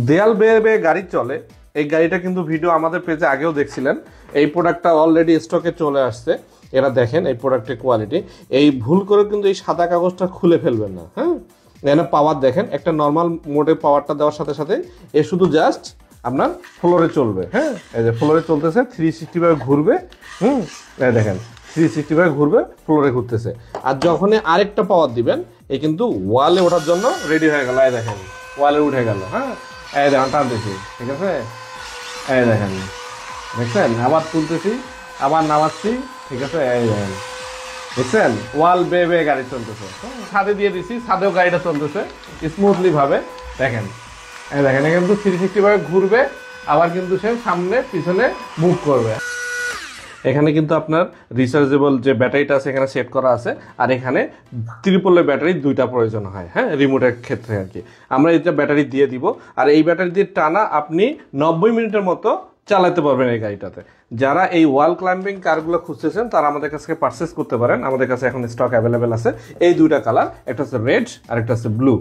দেয়াল বেয়ে বেয়ে গাড়ি চলে, এই গাড়িটা কিন্তু ভিডিও আমাদের পেজে আগেও দেখছিলেন। এই প্রোডাক্টটা অলরেডি স্টকে চলে আসছে। এরা দেখেন এই প্রোডাক্টের কোয়ালিটি। এই ভুল করে কিন্তু এই সাদা কাগজটা খুলে ফেলবেন না, হ্যাঁ। এখানে পাওয়ার দেখেন, একটা নর্মাল মোডে পাওয়ারটা দেওয়ার সাথে সাথে এ শুধু জাস্ট আপনার ফ্লোরে চলবে, হ্যাঁ। এই যে ফ্লোরে চলতেছে, 360 ভাবে ঘুরবে, এই দেখেন 360 ভাবে ঘুরবে, ফ্লোরে ঘুরতেছে। আর যখনই আরেকটা পাওয়ার দিবেন, এই কিন্তু ওয়ালে ওঠার জন্য রেডি হয়ে গেল। এই দেখেন ওয়ালে উঠে গেল, হ্যাঁ। এই দেখেন টানতেছি, ঠিক আছে। এই দেখেন, দেখছেন? আবার তুলতেছি, আবার নামাচ্ছি, ঠিক আছে। এই দেখেন, দেখছেন? ওয়াল বেয়ে বেয়ে গাড়ি চলতেছে। ছাদে দিয়ে দিছি, ছাদেও গাড়িটা চলতেছে স্মুথলি ভাবে। দেখেন, এই দেখেন, কিন্তু 360 ভাবে ঘুরবে, আবার কিন্তু সে সামনে পিছনে মুভ করবে। এখানে কিন্তু আপনার রিচার্জেবল যে ব্যাটারিটা আছে এখানে সেট করা আছে। আর এখানে ট্রিপলের ব্যাটারি 2টা প্রয়োজন হয়, হ্যাঁ, রিমোটের ক্ষেত্রে আর কি। আমরা এটা ব্যাটারি দিয়ে দিব। আর এই ব্যাটারি দিয়ে টানা আপনি 90 মিনিটের মতো চালাতে পারবেন এই গাড়িটাতে। যারা এই ওয়াল ক্লাইম্বিং কারগুলো খুঁজতেছেন তারা আমাদের কাছ থেকে পারচেস করতে পারেন। আমাদের কাছে এখন স্টক অ্যাভেলেবেল আছে এই 2টা কালার, একটা হচ্ছে রেড আর একটা হচ্ছে ব্লু।